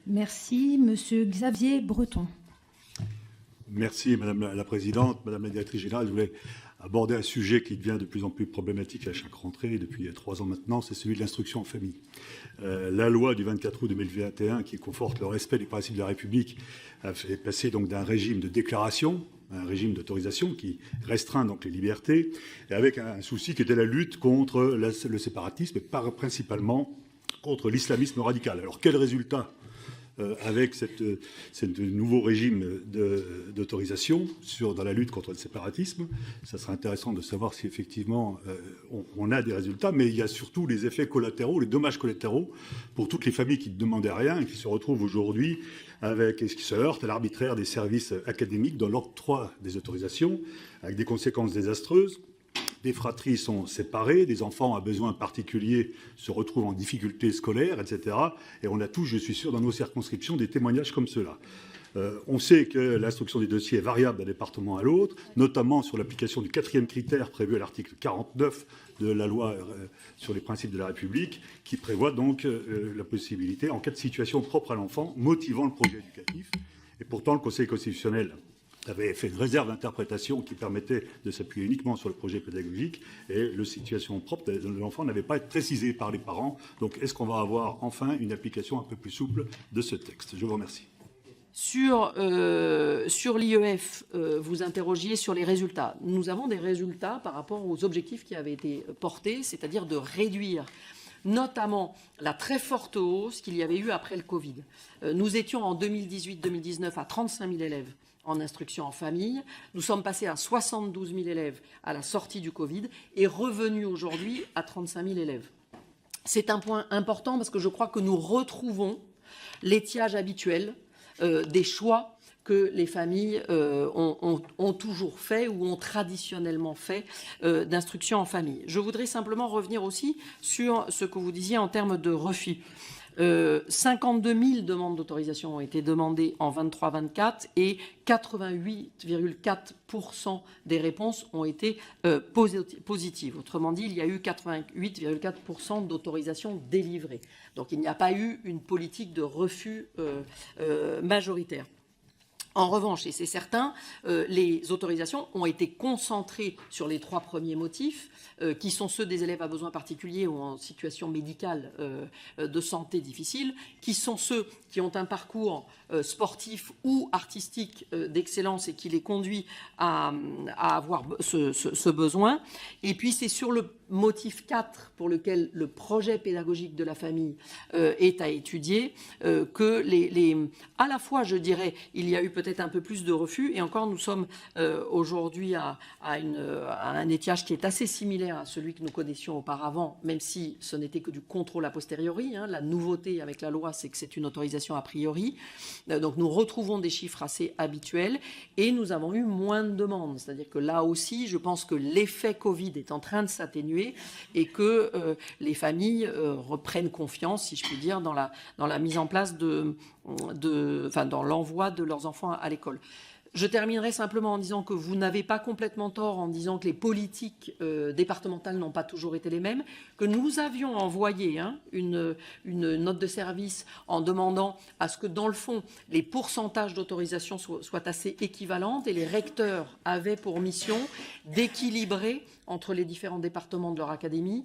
Merci. Monsieur Xavier Breton. Merci Madame la Présidente. Madame la Directrice Générale, je voulais aborder un sujet qui devient de plus en plus problématique à chaque rentrée depuis 3 ans maintenant, c'est celui de l'instruction en famille. La loi du 24 août 2021 qui conforte le respect des principes de la République a fait passer donc d'un régime de déclaration à un régime d'autorisation qui restreint donc les libertés, et avec un souci qui était la lutte contre le séparatisme et principalement contre l'islamisme radical. Alors quel résultat avec ce nouveau régime d'autorisation dans la lutte contre le séparatisme? Ça serait intéressant de savoir si effectivement on a des résultats, mais il y a surtout les effets collatéraux, les dommages collatéraux pour toutes les familles qui ne demandaient rien et qui se retrouvent aujourd'hui et qui se heurtent à l'arbitraire des services académiques dans l'octroi des autorisations, avec des conséquences désastreuses. Des fratries sont séparées, des enfants à besoins particuliers se retrouvent en difficulté scolaire, etc. Et on a tous, je suis sûr, dans nos circonscriptions, des témoignages comme ceux-là. On sait que l'instruction des dossiers est variable d'un département à l'autre, notamment sur l'application du 4e critère prévu à l'article 49 de la loi sur les principes de la République, qui prévoit donc la possibilité, en cas de situation propre à l'enfant, motivant le projet éducatif. Et pourtant, le Conseil constitutionnel avait fait une réserve d'interprétation qui permettait de s'appuyer uniquement sur le projet pédagogique, et la situation propre de l'enfant n'avait pas été précisée par les parents. Donc est-ce qu'on va avoir enfin une application un peu plus souple de ce texte? Je vous remercie. Sur l'IEF, vous interrogiez sur les résultats. Nous avons des résultats par rapport aux objectifs qui avaient été portés, c'est-à-dire de réduire notamment la très forte hausse qu'il y avait eu après le Covid. Nous étions en 2018-2019 à 35 000 élèves en instruction en famille. Nous sommes passés à 72 000 élèves à la sortie du Covid et revenus aujourd'hui à 35 000 élèves. C'est un point important parce que je crois que nous retrouvons l'étiage habituel des choix que les familles ont toujours fait ou ont traditionnellement fait d'instruction en famille. Je voudrais simplement revenir aussi sur ce que vous disiez en termes de refus. 52 000 demandes d'autorisation ont été demandées en 23-24 et 88,4% des réponses ont été positives. Autrement dit, il y a eu 88,4% d'autorisations délivrées. Donc il n'y a pas eu une politique de refus majoritaire. En revanche, et c'est certain, les autorisations ont été concentrées sur les 3 premiers motifs, qui sont ceux des élèves à besoins particuliers ou en situation médicale de santé difficile, qui sont ceux qui ont un parcours sportif ou artistique d'excellence et qui les conduit à avoir ce besoin. Et puis c'est sur le motif 4 pour lequel le projet pédagogique de la famille est à étudier, que à la fois, je dirais, il y a eu peut-être un peu plus de refus, et encore nous sommes aujourd'hui à un étiage qui est assez similaire à celui que nous connaissions auparavant, même si ce n'était que du contrôle a posteriori. La nouveauté avec la loi, c'est que c'est une autorisation a priori. Donc nous retrouvons des chiffres assez habituels et nous avons eu moins de demandes. C'est-à-dire que là aussi, je pense que l'effet Covid est en train de s'atténuer et que les familles reprennent confiance, si je puis dire, dans la mise en place dans l'envoi de leurs enfants à l'école. Je terminerai simplement en disant que vous n'avez pas complètement tort en disant que les politiques départementales n'ont pas toujours été les mêmes, que nous avions envoyé une note de service en demandant à ce que, dans le fond, les pourcentages d'autorisation soient assez équivalentes, et les recteurs avaient pour mission d'équilibrer entre les différents départements de leur académie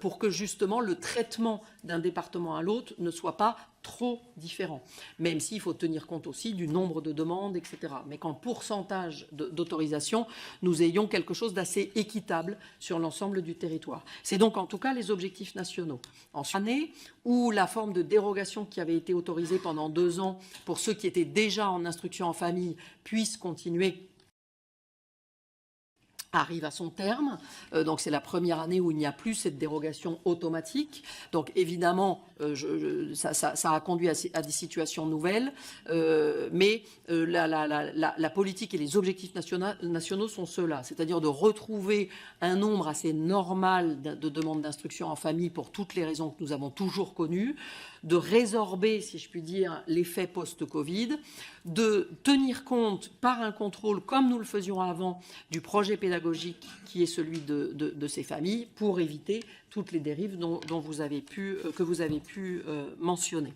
pour que, justement, le traitement d'un département à l'autre ne soit pas trop différent, même s'il faut tenir compte aussi du nombre de demandes, etc. Mais qu'en pourcentage d'autorisation, nous ayons quelque chose d'assez équitable sur l'ensemble du territoire. C'est donc en tout cas les objectifs nationaux. En cette année où la forme de dérogation qui avait été autorisée pendant 2 ans pour ceux qui étaient déjà en instruction en famille puisse continuer arrive à son terme. Donc c'est la première année où il n'y a plus cette dérogation automatique. Donc évidemment, ça a conduit à des situations nouvelles, mais la politique et les objectifs nationaux sont ceux-là, c'est-à-dire de retrouver un nombre assez normal de demandes d'instruction en famille pour toutes les raisons que nous avons toujours connues, de résorber, si je puis dire, l'effet post-Covid, de tenir compte par un contrôle, comme nous le faisions avant, du projet pédagogique qui est celui de ces familles, pour éviter toutes les dérives que vous avez pu mentionner.